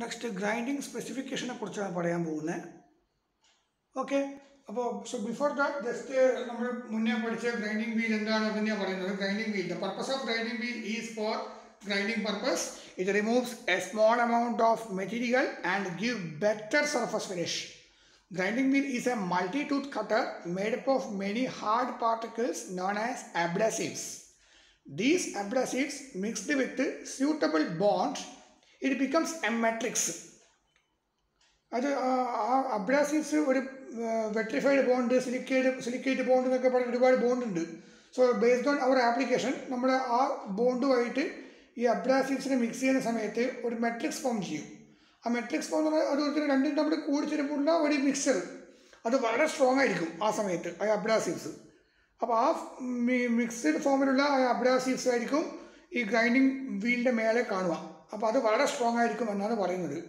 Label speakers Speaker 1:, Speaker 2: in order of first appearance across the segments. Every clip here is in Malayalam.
Speaker 1: Next, grinding specification കുറിച്ചാണ് പറയാൻ പോകുന്നത്. ഓക്കെ, അപ്പോൾ ബിഫോർ ദാറ്റ് ജസ്റ്റ് നമ്മൾ മുന്നേ പഠിച്ച ഗ്രൈൻഡിങ് വീൽ എന്താണെന്ന് തന്നെയാണ് പറയുന്നത്. Grinding wheel, the purpose of grinding wheel is for grinding purpose. It removes a small amount of material and give better surface finish. Grinding wheel is a multi-tooth cutter made up of many hard particles known as abrasives. These abrasives mixed with suitable bonds, it becomes a matrix. അത് അബ്രാസീവ്സ് ഒരു വെട്രിഫൈഡ് ബോണ്ട്, സിലിക്കേറ്റ് ബോണ്ട് എന്നൊക്കെ പറഞ്ഞ ഒരുപാട് ബോണ്ട് ഉണ്ട്. So based on our application നമ്മൾ ആ ബോണ്ടുമായിട്ട് ഈ അബ്രാസീവ്സിനെ മിക്സ് ചെയ്യുന്ന സമയത്ത് ഒരു മെട്രിക്സ് ഫോം ചെയ്യും. ആ മെട്രിക്സ് ഫോം എന്ന് പറഞ്ഞാൽ അതുപോലെ രണ്ടും നമ്മൾ കൂടിച്ചേരുമ്പോഴുള്ള ഒരു മിക്സർ, അത് വളരെ സ്ട്രോങ് ആയിരിക്കും ആ സമയത്ത് ആ അബ്രാസീവ്സ്. അപ്പോൾ ആ മിക്സ്ഡ് ഫോമിലുള്ള ആ അബ്രാസീവ്സ് ആയിരിക്കും ഈ ഗ്രൈൻഡിങ് വീലിൻ്റെ മേലെ കാണുക. അപ്പോൾ അത് വളരെ സ്ട്രോങ് ആയിരിക്കും എന്നാണ് പറയുന്നത്.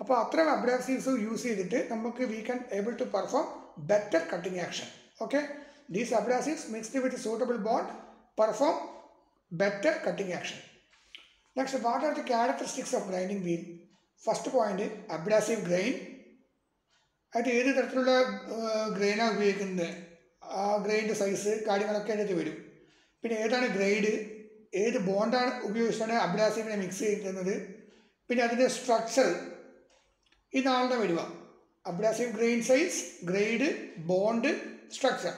Speaker 1: അപ്പോൾ അത്രയും അബ്രാസീവ്സ് യൂസ് ചെയ്തിട്ട് നമുക്ക് we can able to perform better cutting action. Okay, these abrasives mixed with suitable bond perform better cutting action. Next, what are the characteristics of grinding wheel? First point, abrasive grain. അത് ഏത് തരത്തിലുള്ള ഗ്രെയിനാണ് ഉപയോഗിക്കുന്നത്, ആ ഗ്രെയിൻ്റെ സൈസ് കാര്യങ്ങളൊക്കെ അതിനകത്ത് വരും. പിന്നെ ഏതാണ് ഗ്രേഡ്, ഏത് ബോണ്ടാണ് ഉപയോഗിച്ചാണ് അബ്രാസീവിനെ മിക്സ് ചെയ്യുന്നത്, പിന്നെ അതിൻ്റെ സ്ട്രക്ചർ, ഇതാണ് വരിക. Abrasive grain size, grade, bond, structure.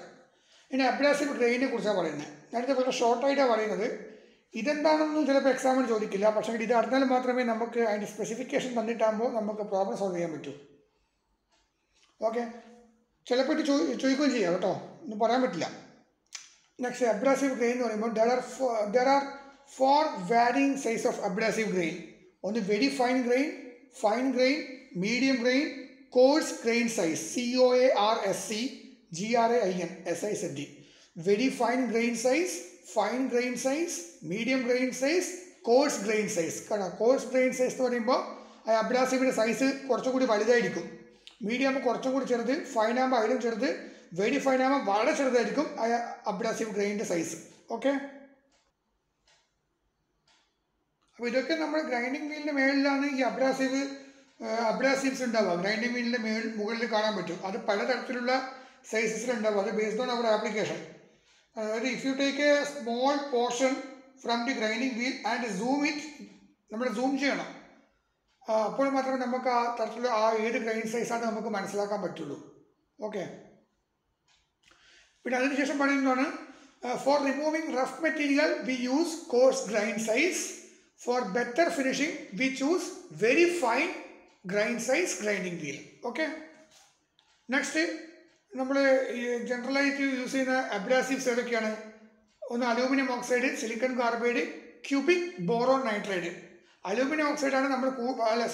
Speaker 1: ഇനി അബ്രാസീവ് ഗ്രെയിനെ കുറിച്ചാണ് പറയുന്നത്. നേരത്തെ വളരെ ഷോർട്ടായിട്ടാണ് പറയുന്നത്. ഇതെന്താണെന്നും ചിലപ്പോൾ എക്സാമിന് ചോദിക്കില്ല, പക്ഷേ ഇത് അറിഞ്ഞാൽ മാത്രമേ നമുക്ക് അതിൻ്റെ സ്പെസിഫിക്കേഷൻ തന്നിട്ടാകുമ്പോൾ നമുക്ക് പ്രോബ്ലം സോൾവ് ചെയ്യാൻ പറ്റൂ. ഓക്കെ, ചിലപ്പോൾ ഇത് ചോദിക്കുകയും ചെയ്യാം കേട്ടോ, ഒന്നും പറയാൻ പറ്റില്ല. നെക്സ്റ്റ്, അബ്രാസീവ് ഗ്രെയിൻ എന്ന് പറയുമ്പോൾ there are 4 varying size of abrasive grain. ഒന്ന് very fine grain, medium grain, coarse grain size, COARSC GRAIN SIZD. Very fine grain size, medium grain size, coarse grain size. കാരണം കോഴ്സ് ഗ്രെയിൻ സൈസ് എന്ന് പറയുമ്പോൾ ആ അബ്രാസീവിൻ്റെ സൈസ് കുറച്ചും കൂടി വലുതായിരിക്കും. മീഡിയം ആകുമ്പോൾ കുറച്ചും കൂടി ചെറുത്, ഫൈൻ ആകുമ്പോൾ അതിലും ചെറുത്, വെരി ഫൈൻ ആകുമ്പോൾ വളരെ ചെറുതായിരിക്കും ആ അബ്രാസീവ് ഗ്രെയിൻ്റെ സൈസ്. ഓക്കെ, അപ്പോൾ ഇതൊക്കെ നമ്മൾ ഗ്രൈൻഡിങ് വീലിൻ്റെ മേളിലാണ് ഈ അബ്രാസീവ്സ് ഉണ്ടാവുക. ഗ്രൈൻഡിങ് വീലിൻ്റെ മുകളിൽ കാണാൻ പറ്റും. അത് പലതരത്തിലുള്ള സൈസസിലുണ്ടാവും. അത് ബേസ്ഡ് ഓൺ അവർ ആപ്ലിക്കേഷൻ. അതായത് if you take A small portion from the grinding wheel and zoom it, നമ്മൾ സൂം ചെയ്യണം. അപ്പോൾ മാത്രമേ നമുക്ക് ആ തരത്തിലുള്ള ആ ഏത് ഗ്രൈൻ സൈസാണ് നമുക്ക് മനസ്സിലാക്കാൻ പറ്റുള്ളൂ. ഓക്കെ, പിന്നെ അതിനുശേഷം പറയുന്നതാണ് for removing rough material we use coarse grain size, for better finishing we choose very fine grain size grinding wheel. Okay, next നമ്മൾ ജനറലായിട്ട് യൂസ് ചെയ്യുന്ന അബ്രാസീവ്സ് ഏതൊക്കെയാണ്? ഒന്ന് aluminium oxide, silicon carbide, cubic boron nitride. Aluminium ഓക്സൈഡാണ്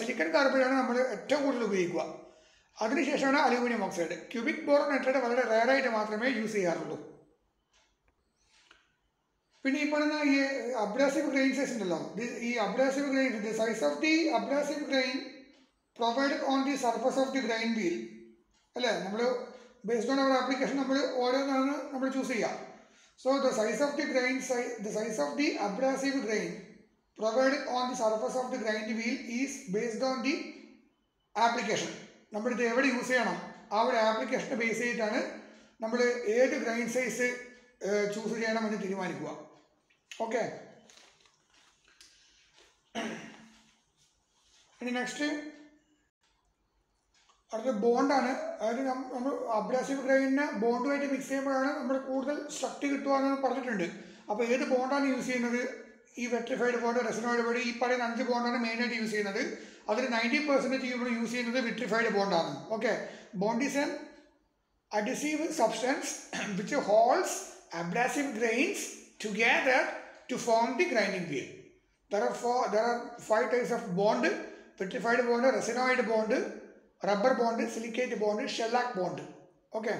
Speaker 1: സിലിക്കൺ കാർബൈഡാണ് നമ്മൾ ഏറ്റവും കൂടുതൽ ഉപയോഗിക്കുക. അതിനുശേഷമാണ് aluminium oxide. Cubic boron nitride വളരെ റെയറായിട്ട് മാത്രമേ യൂസ് ചെയ്യാറുള്ളൂ. പിന്നെ ഈ പറയുന്ന ഈ അബ്രാസീവ് ഗ്രെയിൻ സൈസ് ഉണ്ടല്ലോ, ഈ abrasive grain, the size of the abrasive grain provide on the surface of the grind wheel അല്ലേ. നമ്മൾ ബേസ്ഡ് ഓൺ അവർ ആപ്ലിക്കേഷൻ നമ്മൾ ഓരോന്നാണ് നമ്മൾ ചൂസ് ചെയ്യുക. So the size of the abrasive grain provided on the surface of the grind wheel is based on the application. നമ്മളിത് എവിടെ യൂസ് ചെയ്യണം, ആ ഒരു ആപ്ലിക്കേഷനെ ബേസ് ചെയ്തിട്ടാണ് നമ്മൾ ഏത് ഗ്രൈൻ സൈസ് ചൂസ് ചെയ്യണമെന്ന് തീരുമാനിക്കുക. ഓക്കെ, ഇനി നെക്സ്റ്റ് അടുത്ത ബോണ്ടാണ്. അതായത് നമ്മൾ അബ്രാസീവ് ഗ്രൈനിനെ ബോണ്ടുമായിട്ട് മിക്സ് ചെയ്യുമ്പോഴാണ് നമ്മൾ കൂടുതൽ ശക്തി കിട്ടുക എന്ന് പറഞ്ഞിട്ടുണ്ട്. അപ്പോൾ ഏത് ബോണ്ടാണ് യൂസ് ചെയ്യുന്നത്? ഈ വെട്രിഫൈഡ് ബോണ്ട്, റെസിനോയിഡ് ബോണ്ട്, ഈ പറയുന്ന 5 ബോണ്ടാണ് മെയിനായിട്ട് യൂസ് ചെയ്യുന്നത്. അതിൽ 90% ഇവിടെ യൂസ് ചെയ്യുന്നത് വിട്രിഫൈഡ് ബോണ്ടാണ്. Okay, bond is an adhesive substance which holds abrasive grains together to form the grinding wheel. There are 5 types of bond: vitrified bond, resinoid bond, rubber bond, silicate bond, shellac bond. Okay,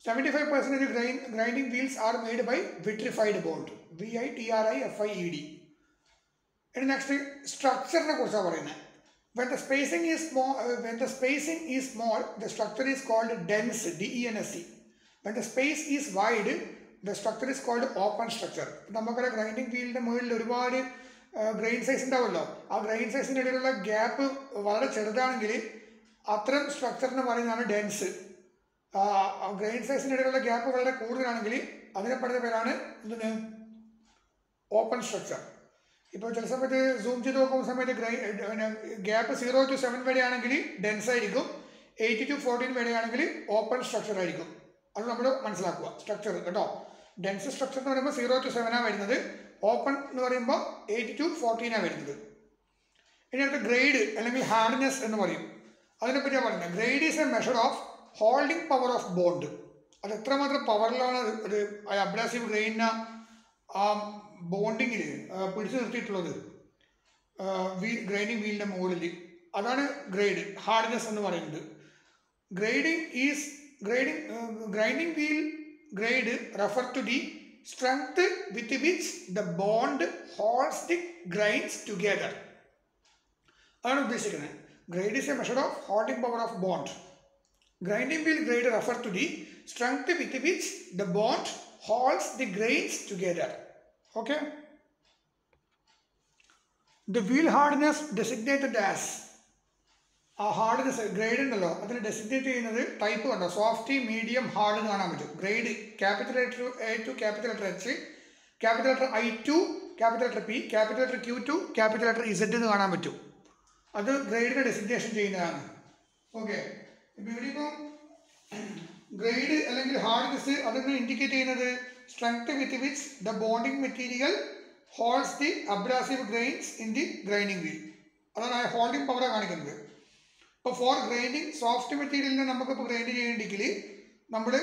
Speaker 1: 75% of grinding wheels are made by vitrified bond, VITRIFIED. And next, structure ne kuricha parayunne. When the spacing is small, the structure is called dense, DENSE. When the space is wide, the structure is called open structure. നമുക്കറിയാം ഗ്രൈൻഡിങ് വീലിൻ്റെ മുകളിൽ ഒരുപാട് ഗ്രെയിൻ സൈസ് ഉണ്ടാവുമല്ലോ, ആ ഗ്രെയിൻ സൈസിൻ്റെ ഇടയിലുള്ള ഗ്യാപ്പ് വളരെ ചെറുതാണെങ്കിൽ അത്തരം സ്ട്രക്ചറിന് പറയുന്നതാണ് ഡെൻസ്. ഗ്രെയിൻ സൈസിൻ്റെ ഇടയിലുള്ള ഗ്യാപ്പ് വളരെ കൂടുതലാണെങ്കിൽ അതിനെ പറയുന്ന പേരാണ് എന്തിന്, ഓപ്പൺ സ്ട്രക്ചർ. ഇപ്പോൾ ചില സമയത്ത് സൂം ചെയ്ത് നോക്കുന്ന സമയത്ത് ഗ്യാപ്പ് 0 to 7 വരെയാണെങ്കിൽ ഡെൻസ് ആയിരിക്കും, 8 to 14 വരെയാണെങ്കിൽ ഓപ്പൺ സ്ട്രക്ചർ ആയിരിക്കും. അത് നമ്മൾ മനസ്സിലാക്കുക സ്ട്രക്ചർ കേട്ടോ. ഡെൻസ് സ്ട്രക്ചർ എന്ന് പറയുമ്പോൾ 0 to 7 വരുന്നത്, ഓപ്പൺ എന്ന് പറയുമ്പോൾ 8 to 14 വരുന്നത്. ഇനി അടുത്ത ഗ്രേഡ് അല്ലെങ്കിൽ ഹാർഡ്നെസ് എന്ന് പറയും. അതിനെപ്പറ്റിയാണ് പറയുന്നത്. Grade is a measure of holding power of bond. അത് എത്രമാത്രം പവറിലാണ് ഒരു അബ്രാസീവ് ഗ്രെയിനിനെ ആ ബോണ്ടിങ്ങിൽ പിടിച്ചു നിർത്തിയിട്ടുള്ളത് ഗ്രൈൻഡിങ് വീലിൻ്റെ മുകളിൽ. അതാണ് ഗ്രേഡ്, ഹാർഡ്നെസ് എന്ന് പറയുന്നത്. Grinding wheel grade refer to the strength with which the bond holds the grains together. അതാണ് ഉദ്ദേശിക്കുന്നത്. Grade is a measure of holding power of bond. Grinding wheel grade refer to the strength with which the bond holds the grains together. Okay. The wheel hardness designated as, ആ ഹാർഡ്നെസ് ഗ്രേഡ് ഉണ്ടല്ലോ അതിന് ഡെസിഗ്നേറ്റ് ചെയ്യുന്നത് ടൈപ്പ് കണ്ടോ, സോഫ്റ്റ്, മീഡിയം, ഹാർഡ് എന്ന് കാണാൻ പറ്റും. Grade capital letter A to capital letter H, capital letter I to capital letter P, capital letter Q to capital letter Z എന്ന് കാണാൻ പറ്റും. അത് ഗ്രേഡിനെ ഡെസിഗ്നേഷൻ ചെയ്യുന്നതാണ്. ഓക്കെ. ഇപ്പം ഇവിടെ ഇപ്പം ഗ്രേഡ് അല്ലെങ്കിൽ ഹാർഡ്നെസ് അതൊന്ന് ഇൻഡിക്കേറ്റ് ചെയ്യുന്നത് strength with which the bonding material holds the abrasive grains in the grinding wheel. അതാണ് ഹോൾഡിംഗ് പവറാണ് കാണിക്കുന്നത്. ഇപ്പോൾ ഫോർ ഗ്രൈൻഡിങ് സോഫ്റ്റ് മെറ്റീരിയലിനെ നമുക്കിപ്പോൾ ഗ്രൈൻഡ് ചെയ്യണമെങ്കിൽ നമ്മൾ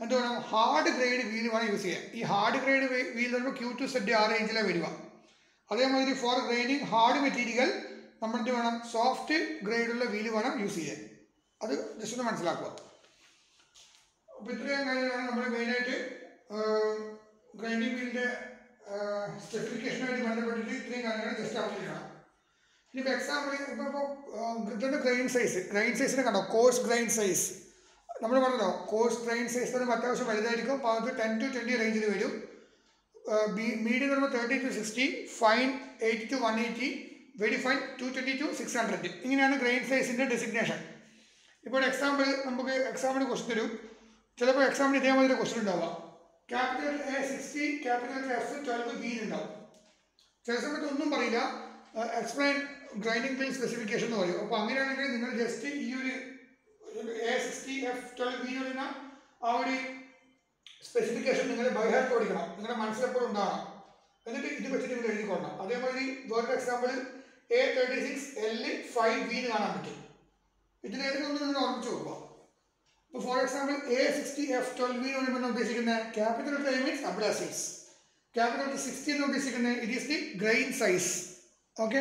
Speaker 1: എന്ത് വേണം, ഹാർഡ് ഗ്രേഡ് വീൽ വേണം യൂസ് ചെയ്യാൻ. ഈ ഹാർഡ് ഗ്രേഡ് വീൽ എന്ന് പറയുമ്പോൾ Q to Z ആ റേഞ്ചിലാണ് വരിക. അതേമാതിരി ഫോർ ഗ്രൈൻഡിങ് ഹാർഡ് മെറ്റീരിയൽ നമ്മൾ എന്ത് വേണം, സോഫ്റ്റ് ഗ്രേഡുള്ള വീൽ വേണം യൂസ് ചെയ്യാൻ. അത് ജസ്റ്റ് ഒന്ന് മനസ്സിലാക്കുക. അപ്പോൾ ഇത്രയും കാര്യങ്ങളാണ് നമ്മൾ മെയിനായിട്ട് ഗ്രൈൻഡിങ് വീലിൻ്റെ സ്പെസിഫിക്കേഷനുമായിട്ട് ബന്ധപ്പെട്ടിട്ട് ഇത്രയും കാര്യങ്ങൾ ജസ്റ്റ് അവതരിക്കണം. ഇനിയിപ്പോൾ എക്സാമ്പിൾ ഇപ്പോൾ ഇതിൻ്റെ ഗ്രെയിൻ സൈസിനെ കണ്ടോ, കോഴ്സ് ഗ്രൈൻ സൈസ് നമ്മൾ പറഞ്ഞല്ലോ. കോഴ്സ് ഗ്രൈൻ സൈസ് എന്ന് പറയുമ്പോൾ അത്യാവശ്യം വലുതായിരിക്കും. അപ്പോൾ അത് 10 to 20 റേഞ്ചിൽ വരും. മീഡിയം എന്ന് പറയുമ്പോൾ 30 to 60, fine 80 to 180, very fine 220 to 600. ഇങ്ങനെയാണ് ഗ്രെയിൻ സൈസിൻ്റെ ഡെസിഗ്നേഷൻ. ഇപ്പോൾ എക്സാമ്പിൾ നമുക്ക് എക്സാമിന് ക്വസ്റ്റ്യൻ തരും. ചിലപ്പോൾ എക്സാമിന് ഇതേമാതിരി ക്വസ്റ്റ്യൻ ഉണ്ടാവുക. Capital A 60, capital F 12 wheel ഉണ്ടാവും. ചില സമയത്ത് ഒന്നും പറയില്ല, എക്സ്പ്ലെയിൻ ഗ്രൈൻഡിങ് വീൽ സ്പെസിഫിക്കേഷൻ എന്ന് പറയും. അപ്പോൾ അങ്ങനെയാണെങ്കിൽ നിങ്ങൾ ജസ്റ്റ് ഈ ഒരു A60 F12 വീൽ പറയുന്ന ആ ഒരു സ്പെസിഫിക്കേഷൻ നിങ്ങൾ ബൈ ഹാർട്ട് പഠിക്കണം, നിങ്ങളുടെ മനസ്സിലെപ്പോഴും ഉണ്ടാകണം. എന്നിട്ട് ഇത് വെച്ചിട്ട് നിങ്ങൾ എഴുതിക്കൊള്ളണം. അതേമാതിരി വേറൊരു എക്സാമ്പിൾ A36 L5 വീൽ കാണാൻ പറ്റും. ഇതിലേതൊക്കെ ഒന്ന് നിങ്ങൾ ഓർമ്മിച്ച് കൊടുക്കുക. ഇപ്പോൾ for example A60 F12 wheel എന്ന് പറയുമ്പോൾ ഉദ്ദേശിക്കുന്നത് capital letter A means abrasives, capital letter 60 എന്ന് ഉദ്ദേശിക്കുന്നത് it is the grain size. Okay,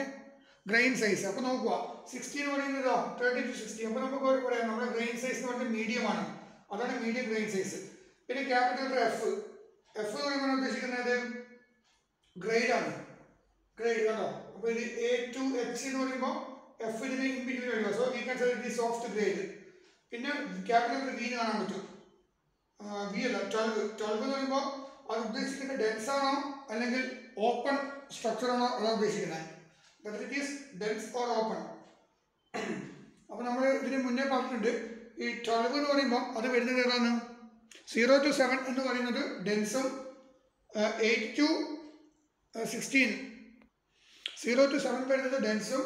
Speaker 1: grain size. അപ്പോൾ നോക്കുക 60 എന്ന് പറയുന്നത് 30 to 60. അപ്പോൾ നമുക്ക് പറയാം നമ്മുടെ ഗ്രെയിൻ സൈസ് എന്ന് പറയുന്നത് മീഡിയം ആണ്, അതാണ് മീഡിയം ഗ്രെയിൻ സൈസ്. പിന്നെ ക്യാപിറ്റൽ ലെറ്റർ F എന്ന് പറയുമ്പോൾ ഉദ്ദേശിക്കുന്നത് ഗ്രേഡ് ആണ്, ഗ്രേഡ് കണ്ടോ. അപ്പോൾ ഇത് A to H എന്ന് പറയുമ്പോൾ F ഇതിന് ഇൻ ബിറ്റ്വീൻ വരിക. സോ വി കൺ say it is soft grade. പിന്നെ ക്യാപിറ്റൽ ലെറ്റർ V കാണാൻ പറ്റും. V അല്ല 12 എന്ന് പറയുമ്പോൾ അത് ഉദ്ദേശിക്കുന്നത് ഡെൻസ് ആണോ അല്ലെങ്കിൽ ഓപ്പൺ സ്ട്രക്ചർ ആണോ അതാണ് ഉദ്ദേശിക്കുന്നത്. Whether it is dense or open. അപ്പോൾ നമ്മൾ ഇതിന് മുന്നേ പറഞ്ഞിട്ടുണ്ട് ഈ 12 എന്ന് പറയുമ്പോൾ അത് വരുന്നത് ഏതാണ്, 0 to 7 എന്ന് പറയുന്നത് ഡെൻസും, 8 to 16 0 to 7 വരുന്നത് ഡെൻസും,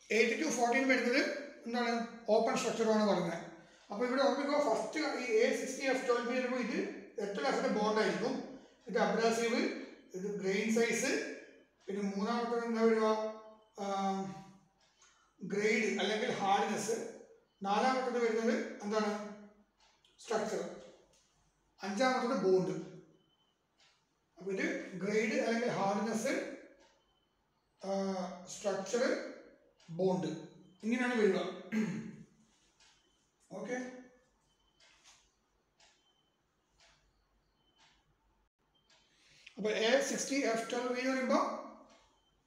Speaker 1: 8 to 14 വരുന്നത് എന്താണ് ഓപ്പൺ സ്ട്രക്ചറുമാണ് പറയുന്നത്. അപ്പോൾ ഇവിടെ ഓർമ്മിക്കുക ഫസ്റ്റ് ഈ A60 F12 വരുമ്പോൾ ഇത് 8 ക്ലാസ്സിൻ്റെ ബോണ്ടായിരിക്കും. ഇത് അബ്രാസീവ്, ഇത് ഗ്രെയിൻ സൈസ്, പിന്നെ മൂന്നാമത്തെ എന്താ വരിക ഗ്രേഡ് അല്ലെങ്കിൽ ഹാർഡ്നെസ്, നാലാമത്തത് വരുന്നത് എന്താണ് സ്ട്രക്ചർ, അഞ്ചാമത്തത് ബോണ്ട്. അപ്പോൾ ഇത് ഗ്രേഡ് അല്ലെങ്കിൽ ഹാർഡ്നെസ്, സ്ട്രക്ചർ, ബോണ്ട്, ഇങ്ങനെയാണ് വരിക. ഓക്കെ. അപ്പോൾ A60 F12 എന്ന് പറയുമ്പോൾ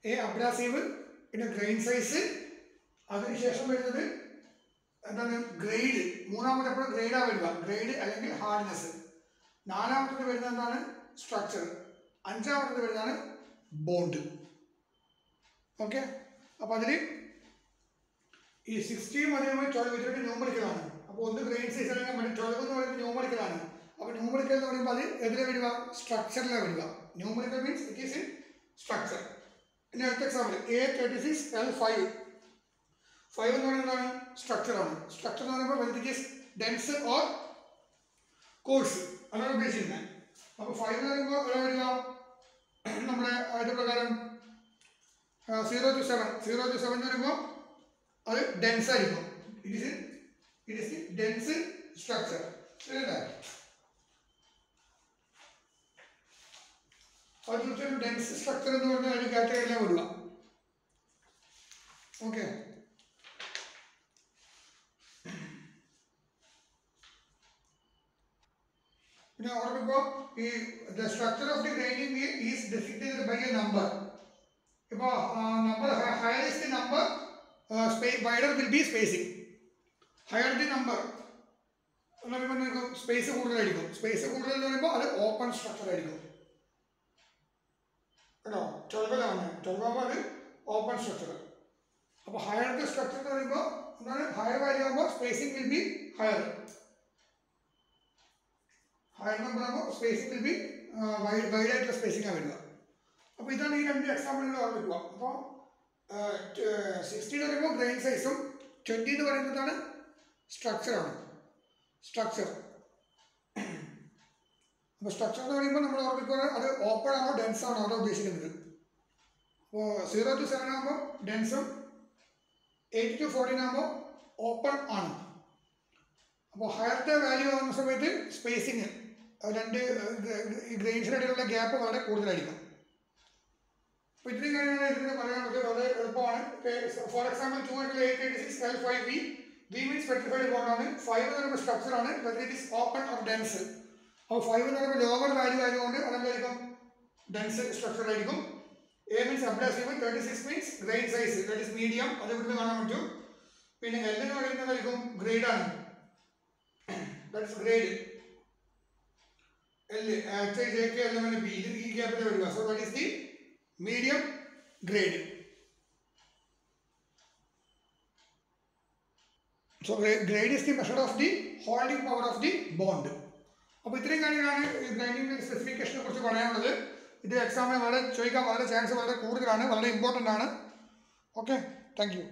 Speaker 1: A അബ്രാസീവ്, പിന്നെ ഗ്രെയിൻ സൈസ്, അതിനുശേഷം വരുന്നത് എന്താണ് ഗ്രേഡ്. മൂന്നാമത്തെ എപ്പോഴും ഗ്രേഡാണ് വരിക, ഗ്രേഡ് അല്ലെങ്കിൽ ഹാർഡ്നെസ്. നാലാമത്തത് വരുന്നത് എന്താണ് സ്ട്രക്ചർ. അഞ്ചാമത്തത് വരുന്നതാണ് ബോണ്ട്. ഓക്കെ. അപ്പോൾ അതിൽ ഈ 60 പറയുമ്പോൾ 12 ഇതിൻ്റെ ന്യൂമറിക്കലാണ്. അപ്പോൾ ഒന്ന് ഗ്രെയിൻ സൈസ് അല്ലെങ്കിൽ 12 എന്ന് പറയുമ്പോൾ ന്യൂമറിക്കലാണ്. അപ്പോൾ ന്യൂമറിക്കൽ എന്ന് പറയുമ്പോൾ അത് എതിരെ വരിക, സ്ട്രക്ചറിലാണ് വരിക. Numerical means it is in structure. ഇനി അടുത്ത എക്സാമ്പിൾ A36L5. 5 എന്ന് പറയുന്നതാണ് സ്ട്രക്ചറാണ്. സ്ട്രക്ചർ എന്ന് പറയുമ്പോൾ when it is dense or course അതാണ് ഉദ്ദേശിക്കുന്നത്. അപ്പോൾ 5 എന്ന് പറയുമ്പോൾ എവിടെ വരിക, നമ്മുടെ അതിൻ്റെ പ്രകാരം 0 to 7 എന്ന് പറയുമ്പോൾ അത് ഡെൻസ് ആയിരിക്കും. It is dense structure. ശരിയല്ലേ? അത് തീർച്ചയായും ഡെൻസ് സ്ട്രക്ചർ എന്ന് പറഞ്ഞാൽ അതിന് കാറ്റഗറിയിലാണ് വരിക. ഓക്കെ. പിന്നെ ഓർമ്മിപ്പോൾ ഈ the structure of the grinding wheel is designated by a number. ഇപ്പോൾ number higher is the number, wider will be spacing. Higher the number എന്ന് പറയുമ്പോൾ സ്പേസ് കൂടുതലായിരിക്കും. സ്പേസ് കൂടുതൽ എന്ന് പറയുമ്പോൾ അത് ഓപ്പൺ സ്ട്രക്ചർ ആയിരിക്കും കേട്ടോ. 12 ആകുമ്പോൾ അത് ഓപ്പൺ സ്ട്രക്ചർ. അപ്പോൾ ഹയർ ദി സ്ട്രക്ചർ എന്ന് പറയുമ്പോൾ എന്താണ്, ഹയർ വാല്യൂ ആകുമ്പോൾ spacing will be higher. Higher number ആകുമ്പോൾ സ്പേസിങ് വിൽ ബി വൈഡായിട്ടുള്ള സ്പേസിംഗാണ് വരിക. അപ്പോൾ ഇതാണ് ഈ രണ്ട് എക്സാമ്പിളുകൾ ഓർമ്മിക്കുക. അപ്പോൾ 60 എന്ന് പറയുമ്പോൾ ഗ്രെയിൻ സൈസും 20 എന്ന് പറയുന്നതാണ് സ്ട്രക്ചറാണ്. സ്ട്രക്ചർ. അപ്പോൾ സ്ട്രക്ചർ എന്ന് പറയുമ്പോൾ നമ്മൾ ഓർമ്മിക്കുക അത് ഓപ്പൺ ആണോ ഡെൻസ് ആണോ അതോ ഉദ്ദേശിക്കുന്നത്. അപ്പോൾ 0 to 7 ആകുമ്പോൾ ഡെൻസും 8 to 14 ആകുമ്പോൾ ഓപ്പൺ ആണ്. അപ്പോൾ ഹയർത്തെ വാല്യൂ ആകുന്ന സമയത്ത് സ്പേസിങ് രണ്ട് ഗ്രെയിൻസിനിടയിലുള്ള ഗ്യാപ്പ് വളരെ കൂടുതലായിരിക്കും. അപ്പോൾ ഇത്രയും കാര്യങ്ങളാണ് ഇതിന് പറയാനുള്ളത്. വളരെ എളുപ്പമാണ്. For example 286L5V. V means specified ബോണ്ടാണ്. 5 എന്ന് പറയുമ്പോൾ സ്ട്രക്ചറാണ്. Whether it is open or dense. അപ്പോൾ 5 എന്ന് പറയുമ്പോൾ ലോവർ വാല്യൂ ആയതുകൊണ്ട് അതെന്തായിരിക്കും, ഡെൻസ് സ്ട്രക്ചർ ആയിരിക്കും. A means abrasive. 36 means grain size, that is medium. അത് ഇവിടുന്ന് കാണാൻ പറ്റും. പിന്നെ L എന്ന് പറയുന്നതായിരിക്കും ഗ്രേഡാണ്, that is grade. L HIJK L B ഇത് ഈ ഗ്യാപ്പിൽ വരിക. So that is the medium grade. So grade is the measure of the holding power of the bond. അപ്പോൾ ഇത്രയും കാര്യങ്ങളാണ് ഗ്രൈൻഡിംഗ് വീൽ സ്പെസിഫിക്കേഷനെ കുറിച്ച് പറയാനുള്ളത്. ഇത് എക്സാമിന് വളരെ ചോദിക്കാൻ വളരെ ചാൻസ് വളരെ കൂടുതലാണ്, വളരെ ഇമ്പോർട്ടൻ്റ് ആണ്. Okay, thank you.